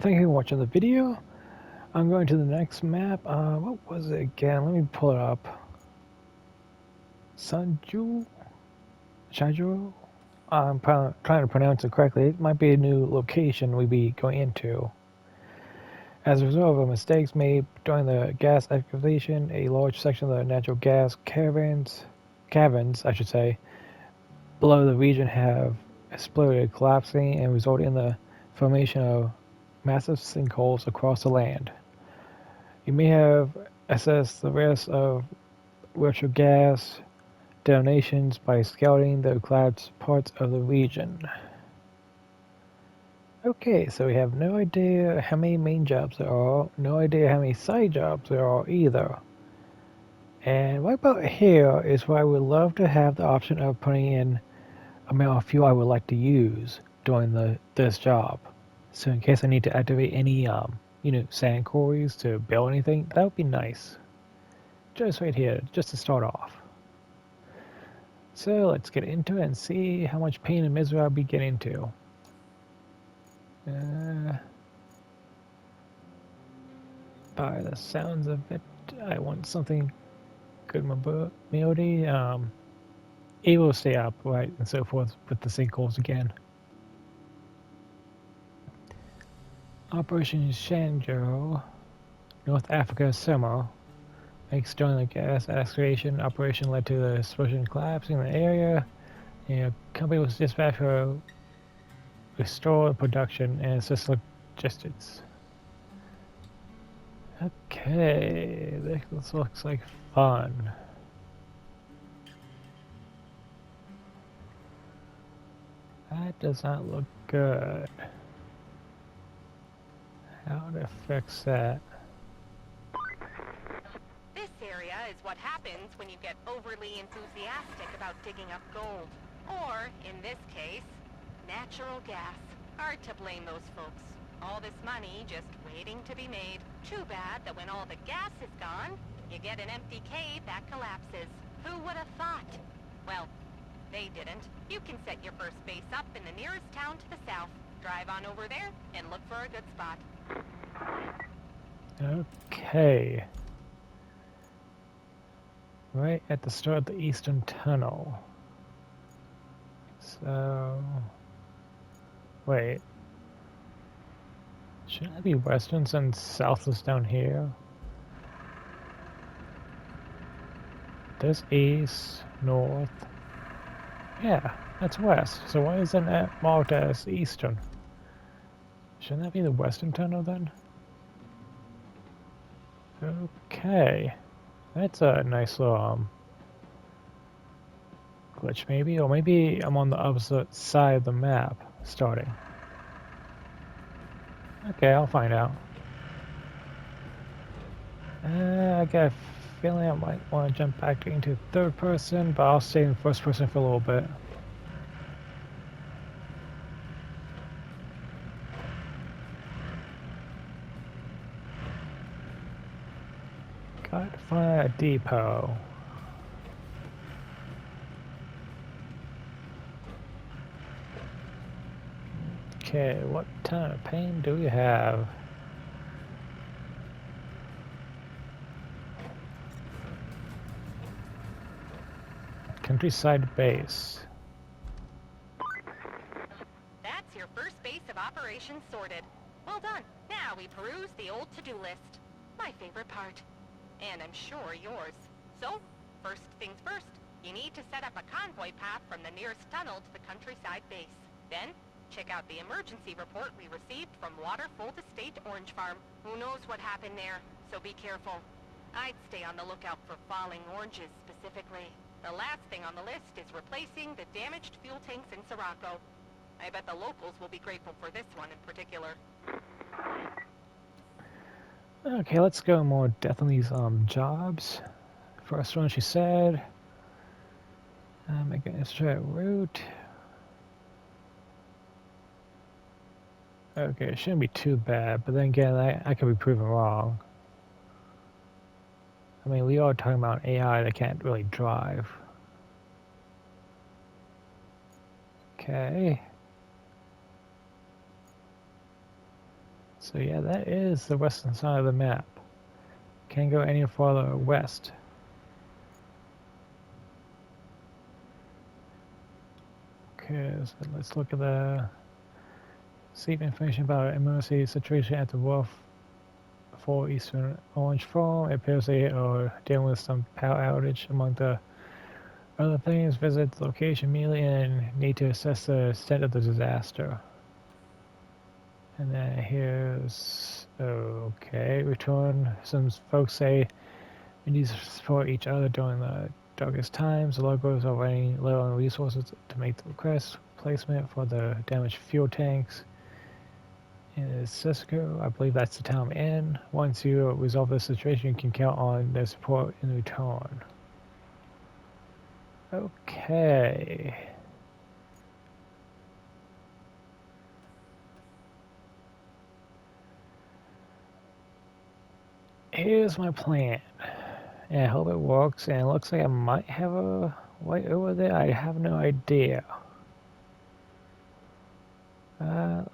thank you for watching the video. I'm going to the next map. What was it again? Let me pull it up. Sanju? Shaju? I'm trying to pronounce it correctly. It might be a new location we'll be going into. As a result of mistakes made during the gas excavation, a large section of the natural gas caverns, I should say, below the region have exploded, collapsing and resulting in the formation of massive sinkholes across the land. You may have assessed the risk of natural gas detonations by scouting the collapsed parts of the region. Okay, so we have no idea how many main jobs there are, no idea how many side jobs there are either. And right about here is where I would love to have the option of putting in amount of fuel I would like to use during this job. So in case I need to activate any sand quarries to build anything, that would be nice. Just right here, just to start off. So let's get into it and see how much pain and misery I'll be getting into. By the sounds of it, I want something good mobility. Able to stay upright and so forth with the sinkholes again. Operation Shanjo, North Africa summer. Thanks during the gas excavation operation led to the explosion collapsing in the area. The company was dispatched for restore production and assist logistics. Okay, this looks like fun. That does not look good. How to fix that? This area is what happens when you get overly enthusiastic about digging up gold. Or, in this case, natural gas. Hard to blame those folks. All this money just waiting to be made. Too bad that when all the gas is gone, you get an empty cave that collapses. Who would have thought? Well, they didn't. You can set your first base up in the nearest town to the south. Drive on over there and look for a good spot. Okay. Right at the start of the eastern tunnel. So... Wait. Shouldn't that be western since south is down here? This east, north. Yeah, that's west. So why isn't that marked as eastern? Shouldn't that be the western tunnel then? Okay. That's a nice little glitch maybe, or maybe I'm on the opposite side of the map starting. Okay, I'll find out. I got a feeling I might want to jump back into third person, but I'll stay in first person for a little bit. Gotta find a depot. Okay, what ton of pain do we have? Countryside base. That's your first base of operations sorted. Well done. Now we peruse the old to-do list. My favorite part. And I'm sure yours. So, first things first. You need to set up a convoy path from the nearest tunnel to the countryside base. Then, check out the emergency report we received from Waterfold Estate Orange Farm. Who knows what happened there, so be careful. I'd stay on the lookout for falling oranges specifically. The last thing on the list is replacing the damaged fuel tanks in Sirocco. I bet the locals will be grateful for this one in particular. Okay, let's go more depth on these jobs. First one, she said, make an extra route. Okay, it shouldn't be too bad, but then again, I could be proven wrong. I mean, we are talking about AI that can't really drive. Okay. So yeah, that is the western side of the map. Can't go any farther west. Okay, so let's look at the seed information about emergency situation at the Wolf for Eastern Orange Farm. It appears they are dealing with some power outage. Among the other things, visit the location immediately and need to assess the extent of the disaster. And then here's okay. Return. Some folks say we need to support each other during the darkest times. The locals are running low on resources to make the request placement for the damaged fuel tanks. In Cisco, I believe that's the town I'm in. Once you resolve the situation, you can count on their support in return. Okay. Here's my plan. And I hope it works. And it looks like I might have a way over there. I have no idea.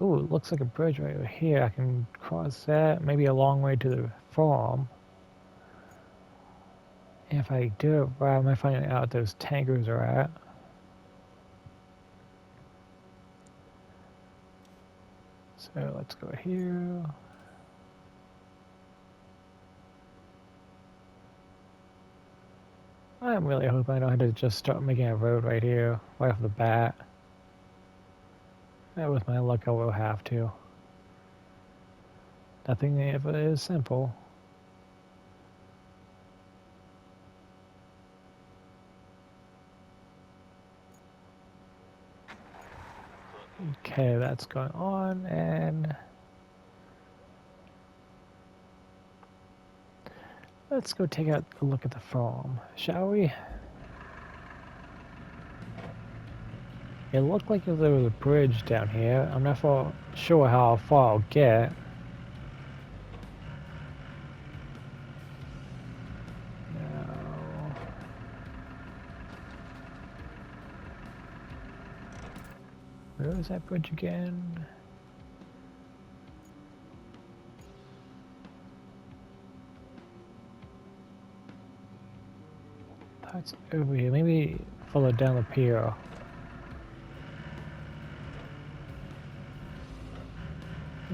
Ooh, it looks like a bridge right over here. I can cross that. Maybe a long way to the farm. And if I do it right, I might find out those tankers are at. So let's go here. I'm really hoping I don't have to just start making a road right here, right off the bat. With my luck, I will have to. Nothing ever is simple. Okay, that's going on, and let's go take a look at the farm, shall we? It looked like there was a bridge down here. I'm not sure how far I'll get. No. Where is that bridge again? That's over here. Maybe follow down the pier.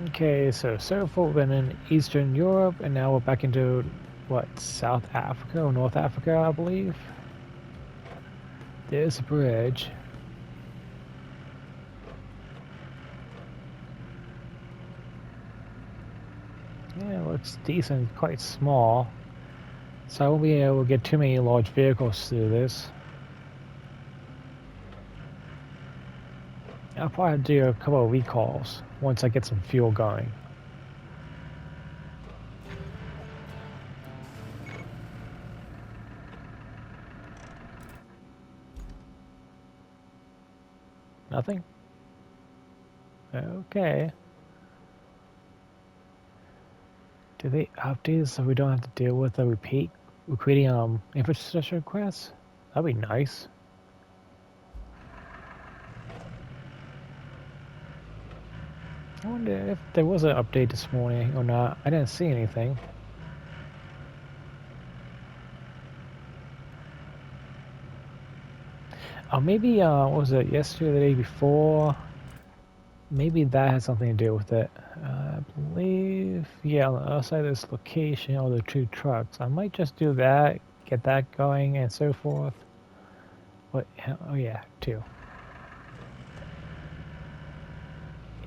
Okay, so far we've been in Eastern Europe, and now we're back into, what, South Africa or North Africa, I believe? There's a bridge. Yeah, it looks decent, quite small. So I won't be able to get too many large vehicles through this. I'll probably do a couple of recalls once I get some fuel going. Nothing? Okay. Do they update so we don't have to deal with the repeating infrastructure requests? That'd be nice. I wonder if there was an update this morning or not. I didn't see anything. Oh, maybe, what was it, yesterday or the day before? Maybe that has something to do with it. I believe, yeah, on the other side of this location are the two trucks. I might just do that, get that going, and so forth. What? Oh yeah, two.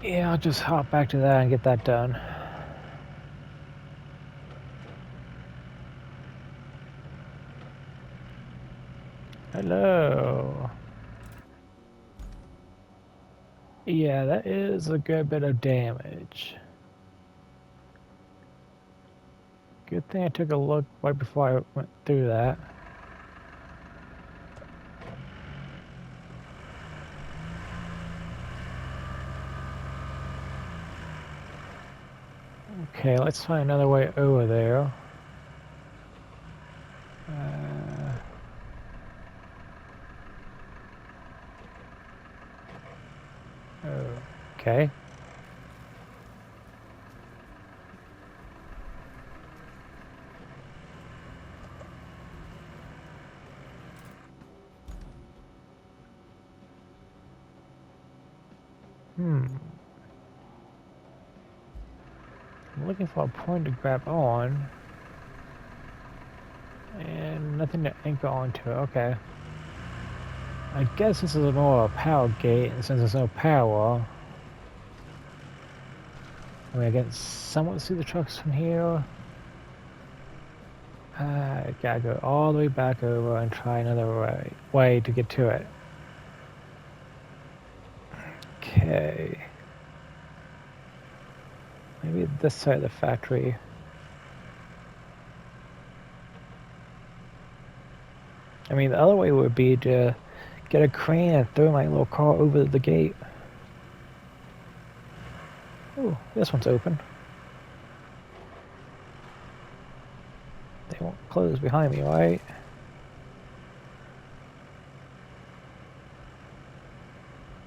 Yeah, I'll just hop back to that and get that done. Hello. Yeah, that is a good bit of damage. Good thing I took a look right before I went through that. Okay, let's find another way over there. Okay. I'm looking for a point to grab on. And nothing to anchor onto. Okay. I guess this is more a power gate, and since there's no power, I mean, I can somewhat see the trucks from here. I gotta go all the way back over and try another way to get to it. Okay. Maybe this side of the factory. I mean, the other way would be to get a crane and throw my little car over the gate. Ooh, this one's open. They won't close behind me, right?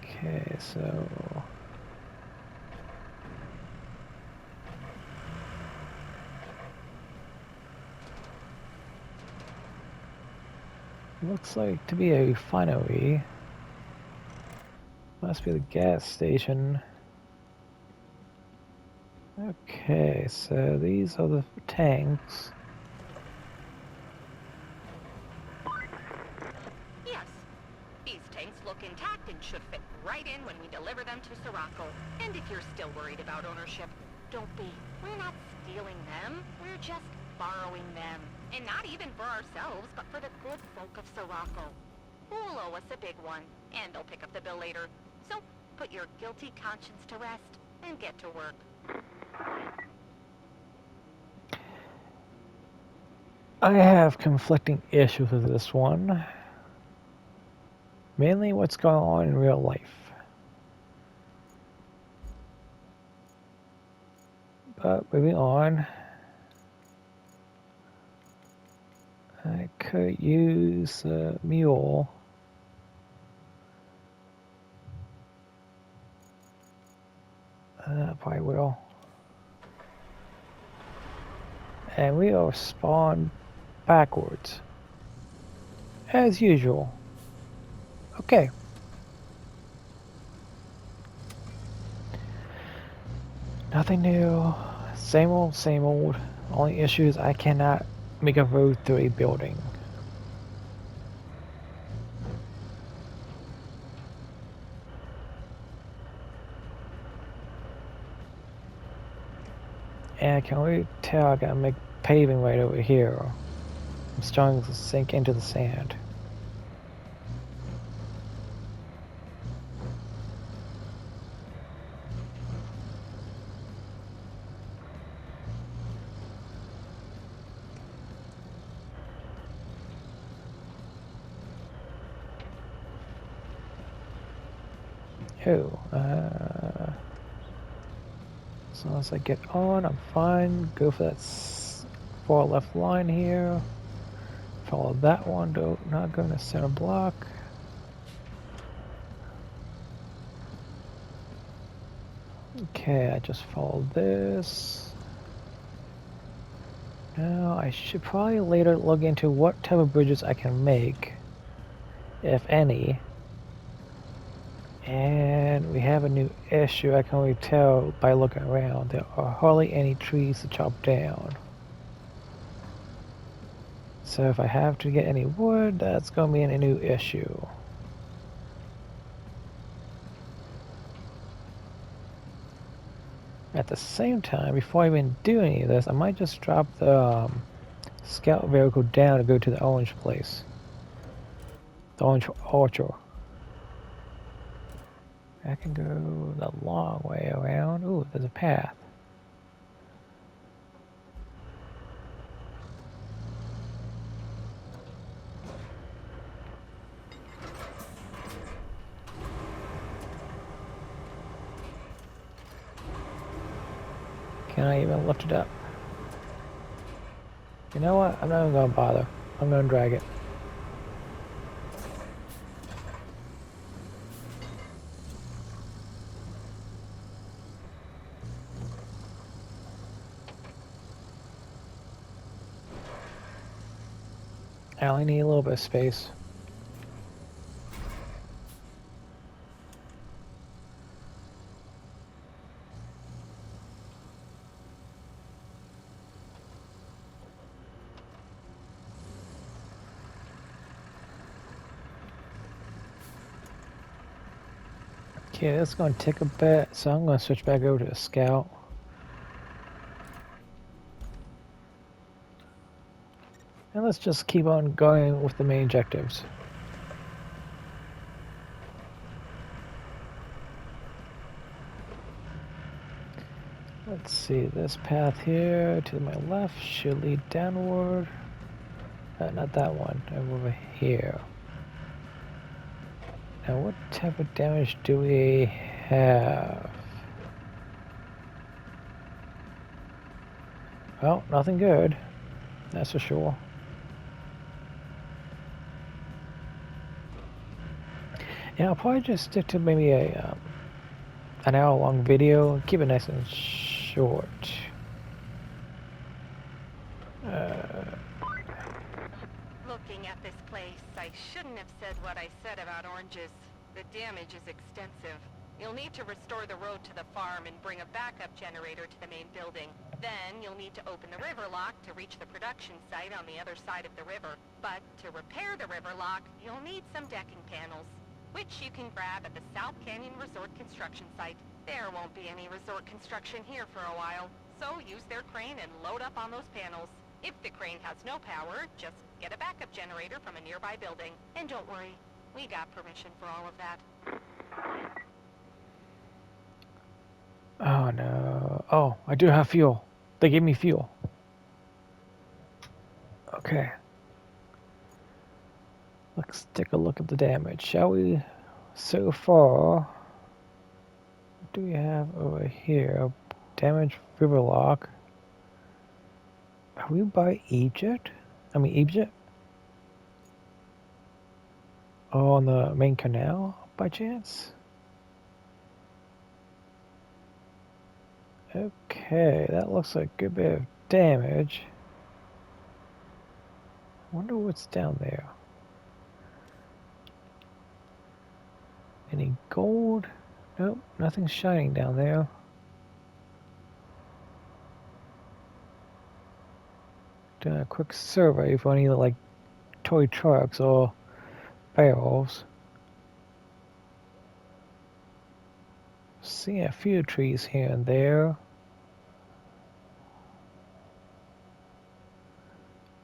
Okay, so... looks like to be a refinery. Must be the gas station. Okay, so these are the tanks. Yes. These tanks look intact and should fit right in when we deliver them to Sirocco. And if you're still worried about ownership, don't be. We're not stealing them. We're just borrowing them. And not even for ourselves, but for the good folk of Sirocco, who will owe us a big one. And they'll pick up the bill later. So, put your guilty conscience to rest and get to work. I have conflicting issues with this one. Mainly what's going on in real life. But moving on. I could use a mule. Probably will. And we will spawn backwards. As usual. Okay. Nothing new. Same old, same old. Only issue is I cannot make a road through a building. And I can already tell I gotta make paving right over here. I'm starting to sink into the sand. Oh, as long as I get on, I'm fine. Go for that far left line here. Follow that one, though, not going to center block. Okay, I just followed this. Now, I should probably later look into what type of bridges I can make, if any. And we have a new issue, I can already tell by looking around. There are hardly any trees to chop down. So if I have to get any wood, that's going to be a new issue. At the same time, before I even do any of this, I might just drop the scout vehicle down to go to the orange place. The orange orchard. I can go the long way around. Ooh, there's a path. Can I even lift it up? You know what? I'm not even gonna bother. I'm gonna drag it. I only need a little bit of space. Okay, that's going to take a bit, so I'm going to switch back over to the scout. And let's just keep on going with the main objectives. Let's see, this path here to my left should lead downward. Not that one, over here. Now what type of damage do we have? Well, nothing good, that's for sure. Yeah, I'll probably just stick to maybe an hour-long video, keep it nice and short. Looking at this place, I shouldn't have said what I said about oranges. The damage is extensive. You'll need to restore the road to the farm and bring a backup generator to the main building. Then you'll need to open the river lock to reach the production site on the other side of the river. But to repair the river lock, you'll need some decking panels, which you can grab at the South Canyon Resort construction site. There won't be any resort construction here for a while, so use their crane and load up on those panels. If the crane has no power, just get a backup generator from a nearby building. And don't worry, we got permission for all of that. Oh no. Oh, I do have fuel. They gave me fuel. Okay. Let's take a look at the damage, shall we? So far, what do we have over here? Damage river lock. Are we by Egypt? I mean Egypt? Oh, on the main canal, by chance? Okay, that looks like a good bit of damage. Wonder what's down there. Any gold? Nope, nothing's shining down there. Doing a quick survey for any like toy trucks or barrels. See a few trees here and there.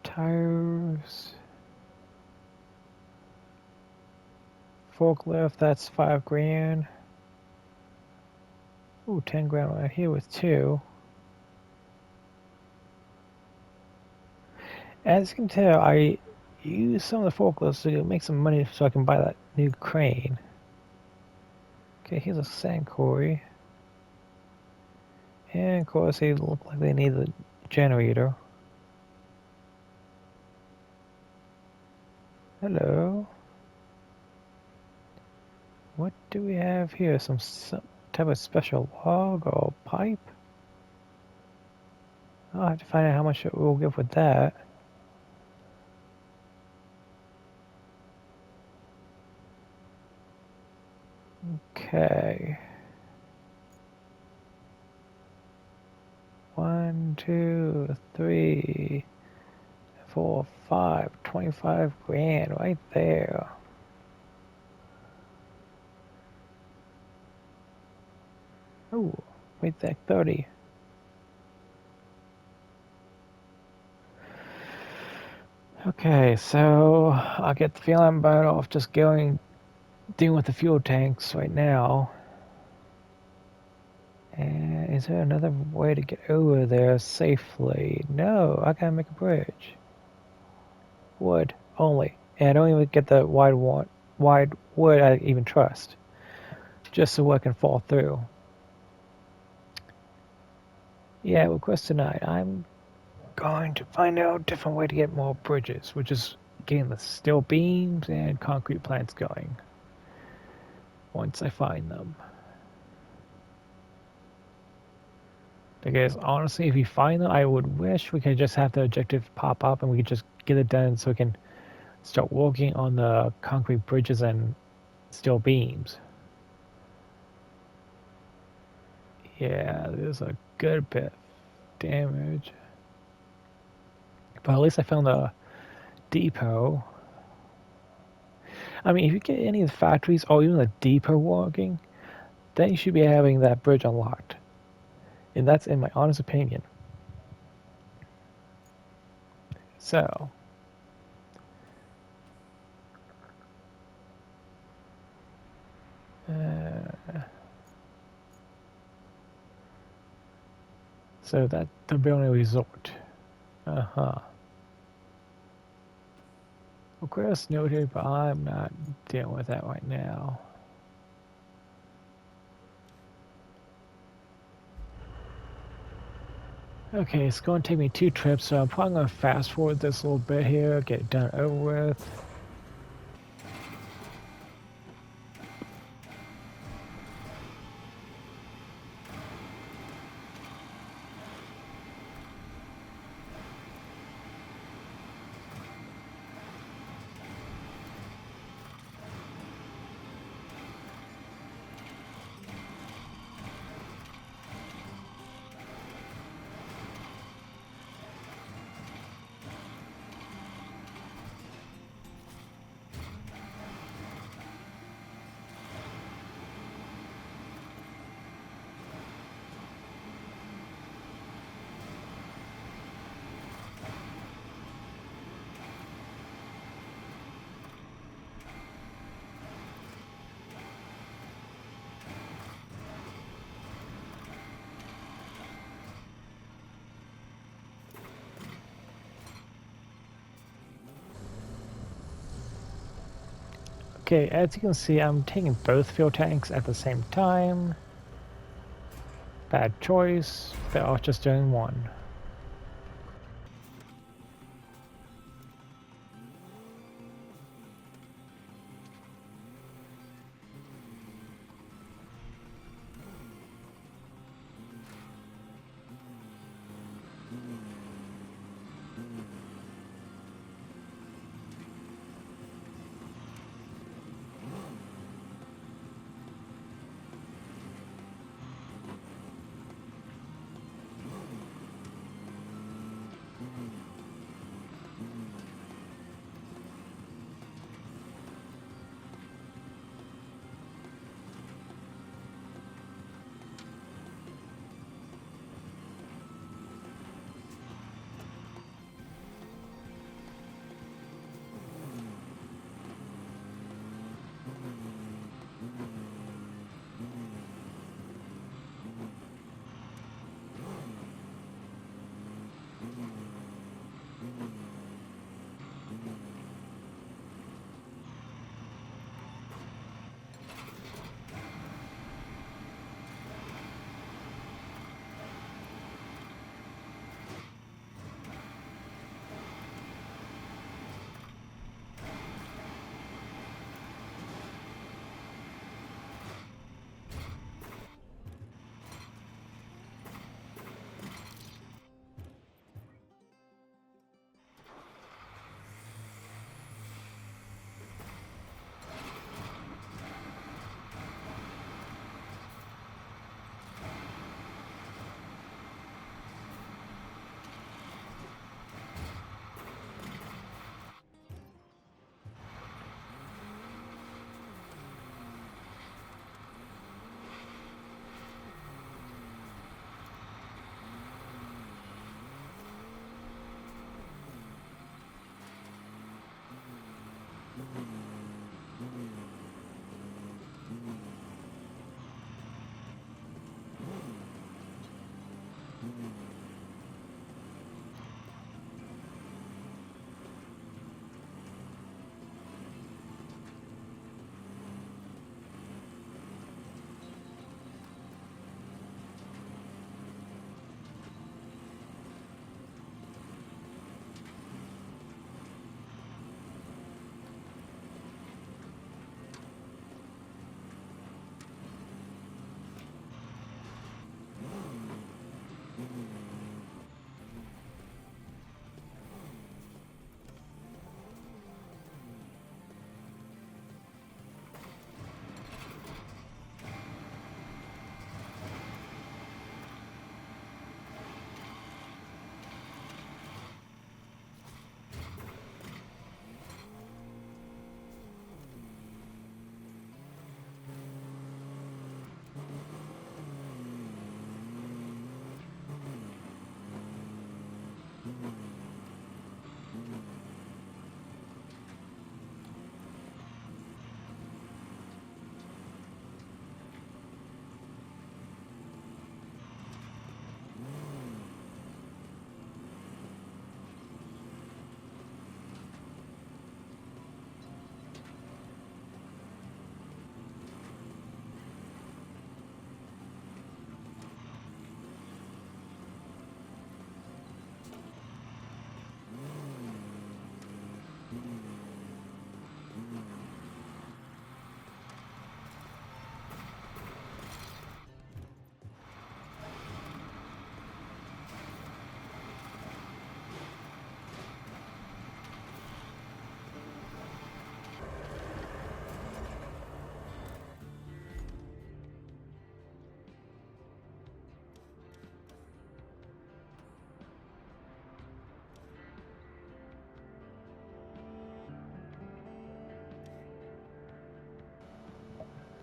Tires. Forklift, that's 5 grand. Ooh, 10 grand right here with 2. As you can tell, I use some of the forklifts to make some money so I can buy that new crane. Okay, here's a sand quarry. And of course they look like they need the generator. Hello. What do we have here? Some type of special log or pipe? I'll have to find out how much it will give with that. Okay. 1, 2, 3, 4, 5, 25 grand right there. Ooh, wait that 30. Okay, so I'll get the feeling I'm better off just dealing with the fuel tanks right now. And is there another way to get over there safely? No, I gotta make a bridge. Wood only. And I don't even get the wide wood I even trust. Just so I can fall through. Yeah, request denied. I'm going to find out a different way to get more bridges, which is getting the steel beams and concrete plants going. Once I find them. Because honestly, if we find them, I would wish we could just have the objective pop up and we could just get it done so we can start working on the concrete bridges and steel beams. Yeah, there's a good bit of damage. But at least I found the depot. I mean, if you get any of the factories or even the depot working, then you should be having that bridge unlocked. And that's in my honest opinion. So, so that the building resort. Uh-huh. Of course, noted, but I'm not dealing with that right now. Okay, it's going to take me 2 trips, so I'm probably going to fast forward this a little bit here, get it done over with. Okay, as you can see, I'm taking both fuel tanks at the same time. Bad choice, but I was just doing one.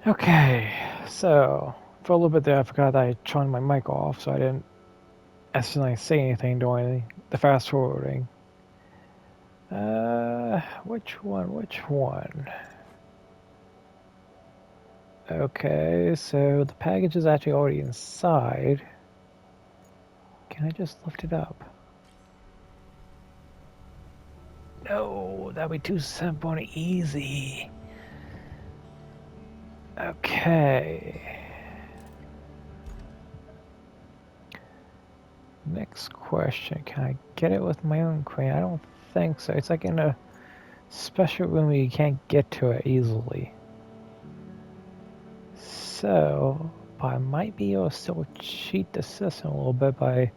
Okay, so for a little bit there, I forgot that I turned my mic off, so I didn't accidentally say anything during the fast forwarding. Which one? Which one? Okay, so the package is actually already inside. Can I just lift it up? No, that'd be too simple and easy. Okay. Next question. Can I get it with my own crane? I don't think so. It's like in a special room where you can't get to it easily. So, but I might be able to still cheat the system a little bit by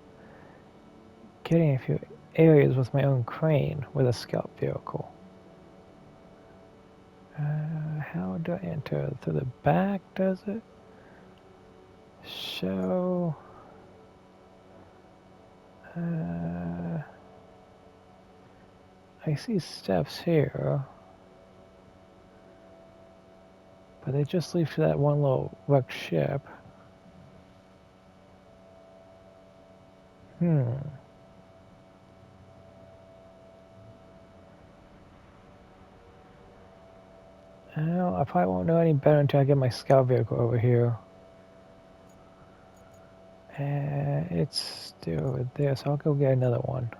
getting a few areas with my own crane with a scout vehicle. How do I enter? Through the back, does it? Show. I see steps here. But they just lead to that one little wrecked ship. Well, I probably won't know any better until I get my scout vehicle over here. And it's still over there, so I'll go get another one.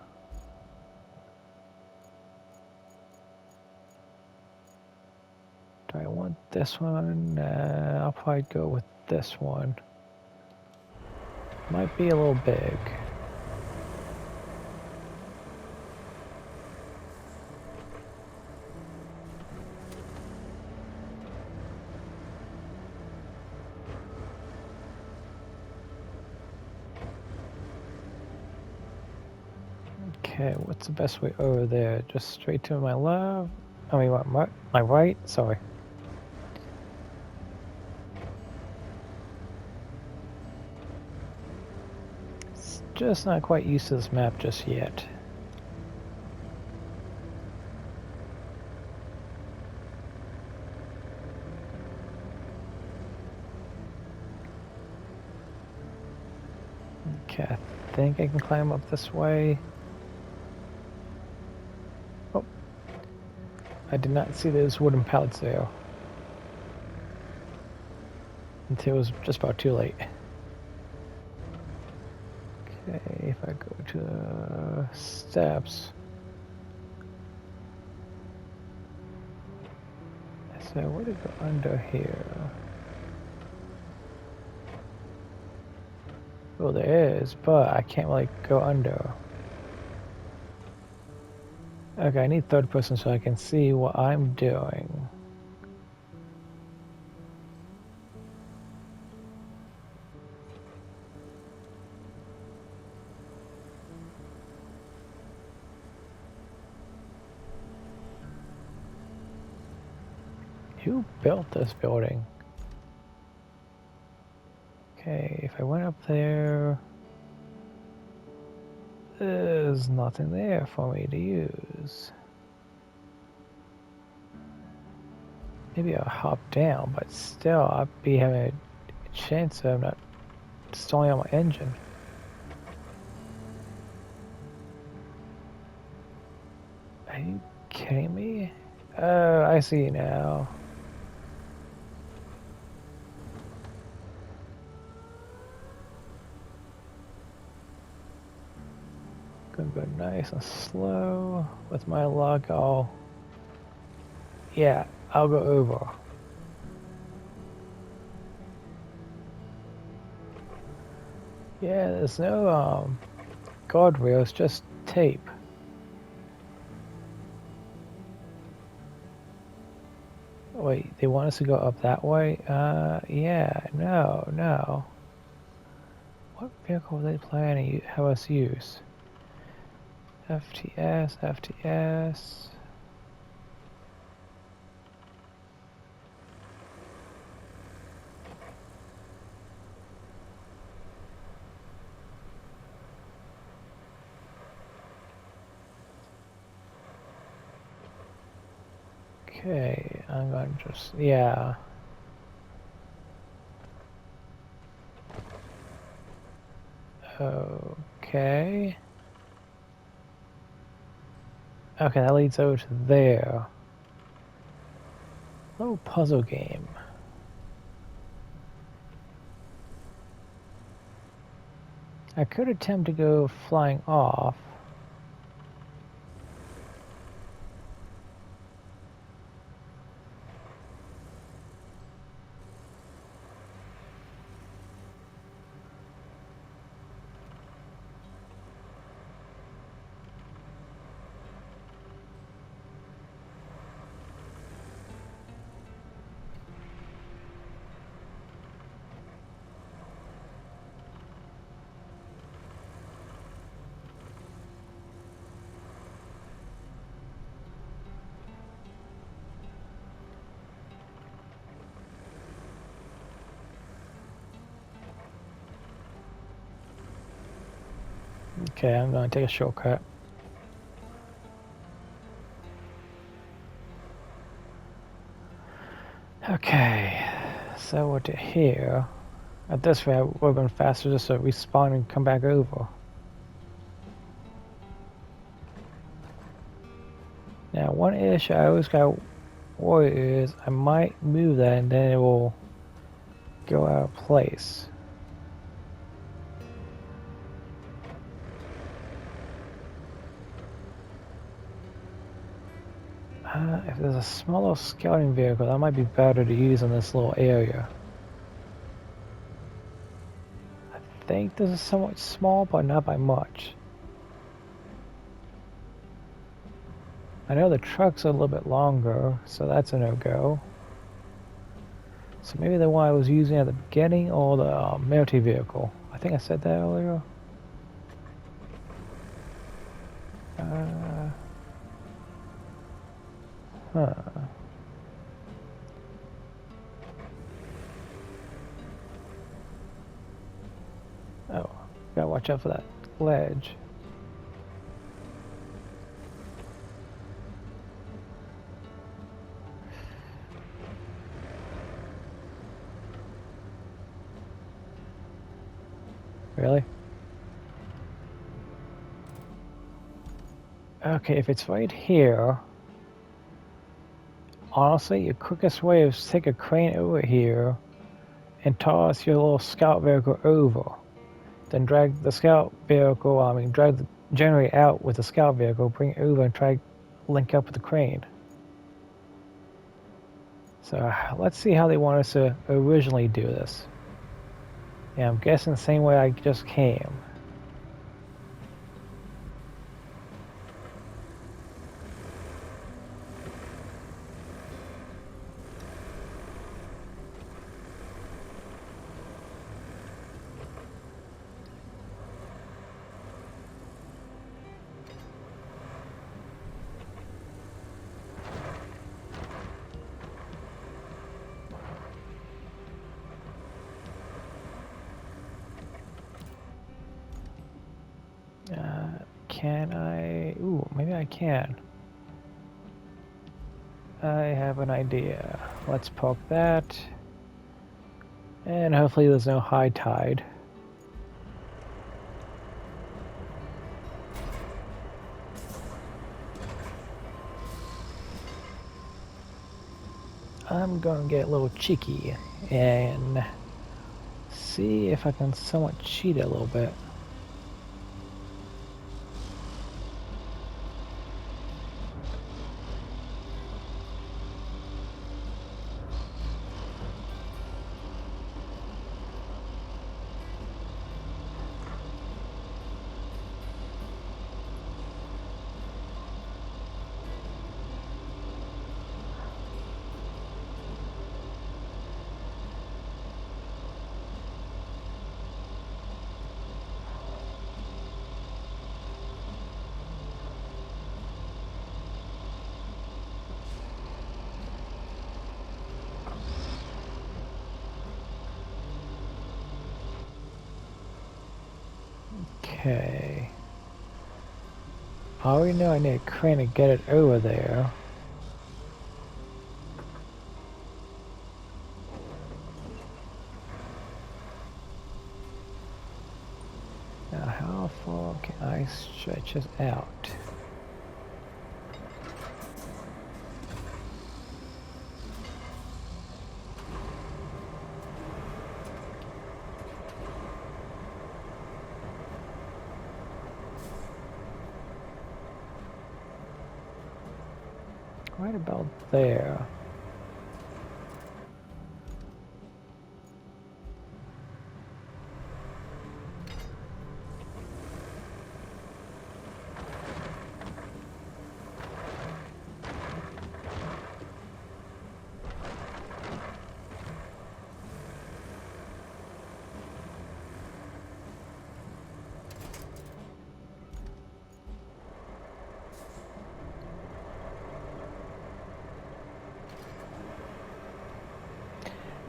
Do I want this one? I'll probably go with this one. Might be a little big. Okay, what's the best way over there? Just straight to my left? I mean, what, my right? Sorry. Just not quite used to this map just yet. Okay, I think I can climb up this way. Oh, I did not see those wooden pallets there until it was just about too late. Okay, if I go to the steps. So where to go under here? Well, there is, but I can't really go under. Okay, I need third person so I can see what I'm doing. Who built this building? Okay, if I went up there, there's nothing there for me to use. Maybe I'll hop down, but still I'd be having a chance of not stalling out my engine. Are you kidding me? Oh, I see now. Gonna go nice and slow. With my luck, I'll go over. Yeah, there's no guardrails, just tape. Wait, they want us to go up that way? Yeah, no. What vehicle are they planning to have us use? FTS. Okay, I'm gonna just, yeah. Okay. Okay, that leads over to there. Little puzzle game. I could attempt to go flying off. Okay, I'm going to take a shortcut. Okay, so we're to here. At this rate, it would have been faster just to respawn and come back over. Now, one issue I always got worried is I might move that and then it will go out of place. If there's a smaller scouting vehicle, that might be better to use in this little area. I think this is somewhat small, but not by much. I know the truck's a little bit longer, so that's a no-go. So maybe the one I was using at the beginning or the military vehicle. I think I said that earlier. Huh. Oh, gotta watch out for that ledge. Really? Okay, if it's right here, honestly, your quickest way is to take a crane over here and toss your little scout vehicle over. Then drag the scout vehicle, drag the generator out with the scout vehicle, bring it over and try to link up with the crane. So let's see how they want us to originally do this. Yeah, I'm guessing the same way I just came. Can I? Ooh, maybe I can. I have an idea. Let's park that. And hopefully there's no high tide. I'm gonna get a little cheeky and see if I can somewhat cheat it a little bit. Okay. I already know I need a crane to get it over there. stretches out. Right about there.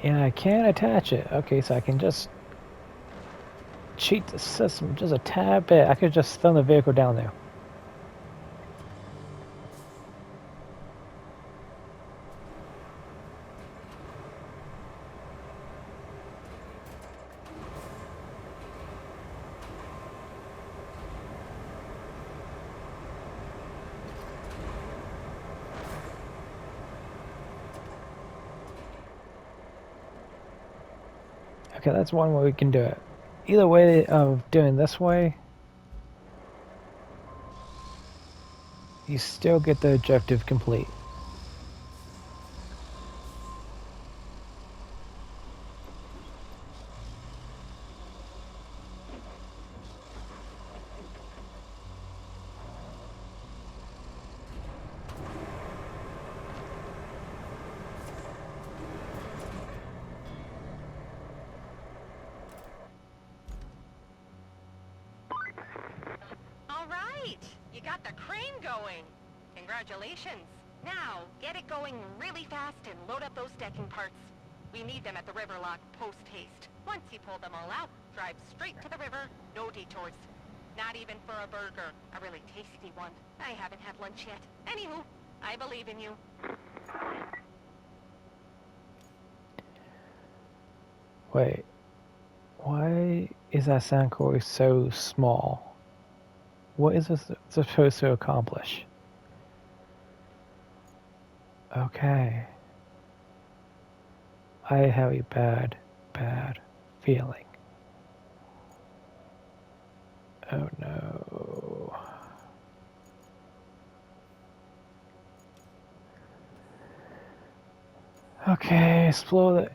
And I can't attach it. Okay, so I can just cheat the system just a tad bit. I could just throw the vehicle down there. Okay, that's one way we can do it. Either way of doing this way, you still get the objective complete. All right, you got the crane going. Congratulations. Now, get it going really fast and load up those decking parts. We need them at the river lock post-haste. Once you pull them all out, drive straight to the river, no detours. Not even for a burger, a really tasty one. I haven't had lunch yet. Anywho, I believe in you. Wait, why is that sound core so small? What is this supposed to accomplish? Okay. I have a bad feeling. Oh no. Okay, explore the...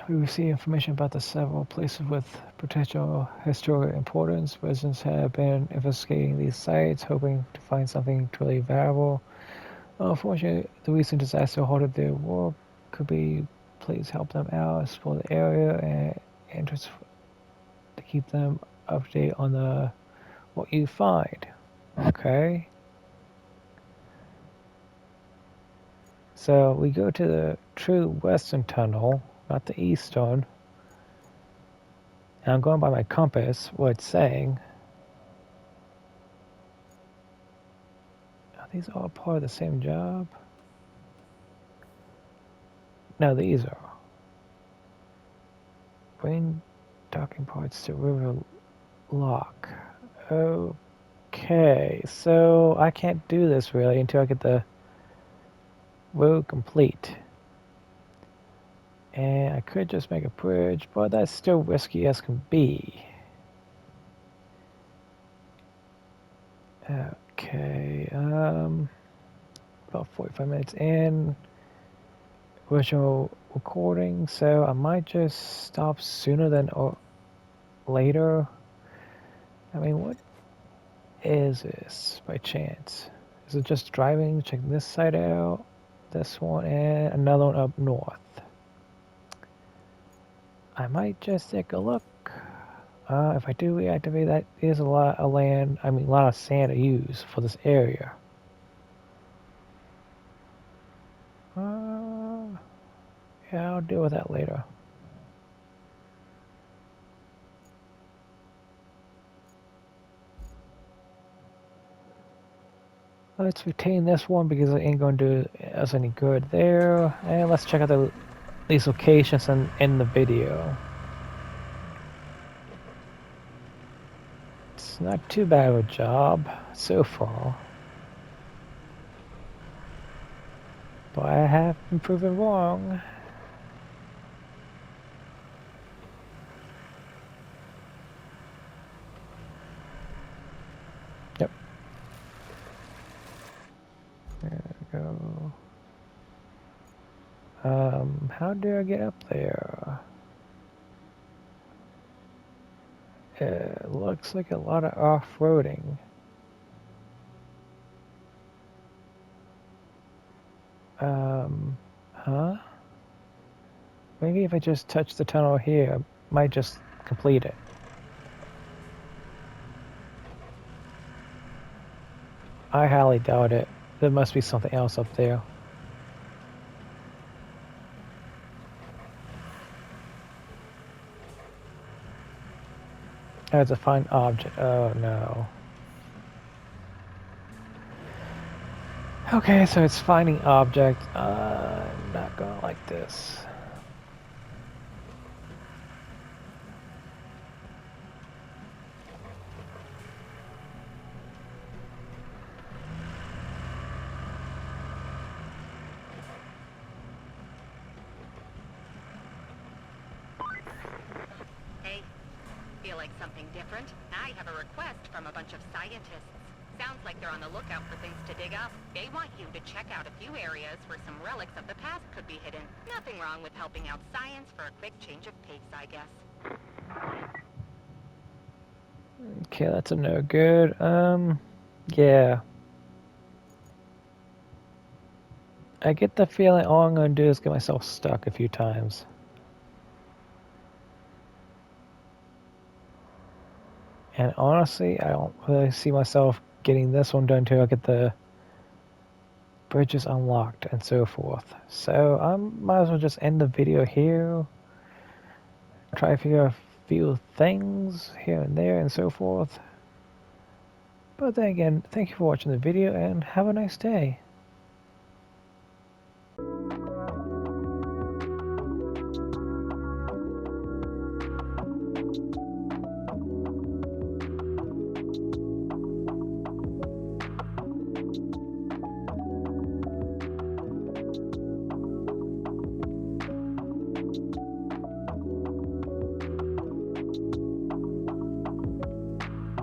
We receive information about the several places with potential historical importance. Residents have been investigating these sites, hoping to find something truly valuable. Unfortunately, the recent disaster halted their work. Could be, please help them out, explore the area, and interest to keep them up to date on what you find. Okay. So we go to the true western tunnel, not the eastern. And I'm going by my compass, what it's saying. Are these all part of the same job? No, these are. Bring docking parts to river lock. Okay, so I can't do this really until I get the road complete. And I could just make a bridge, but that's still risky as can be. Okay, about 45 minutes in. Original recording, so I might just stop sooner than or later. I mean, what is this by chance? Is it just driving, checking this side out, this one, and another one up north? I might just take a look. If I do reactivate, that is a lot of land, a lot of sand to use for this area. Yeah, I'll deal with that later. Let's retain this one because it ain't going to do us any good there. And let's check out these locations in the video. It's not too bad of a job so far. But I have been proven wrong. Yep. There we go. How do I get up there? It looks like a lot of off-roading. Huh? Maybe if I just touch the tunnel here, I might just complete it. I highly doubt it. There must be something else up there. Oh, it's a fine object. Oh no. Okay, so it's finding object. I'm not gonna like this. Hey, feel like something different? I have a request from a bunch of scientists. Sounds like they're on the lookout for things to dig up. They want you to check out a few areas where some relics of the past could be hidden. Nothing wrong with helping out science for a quick change of pace, I guess. Okay, that's a no good. Yeah. I get the feeling all I'm gonna do is get myself stuck a few times. And honestly, I don't really see myself getting this one done until I get the bridges unlocked and so forth. So I might as well just end the video here. Try to figure out a few things here and there and so forth. But then again, thank you for watching the video and have a nice day.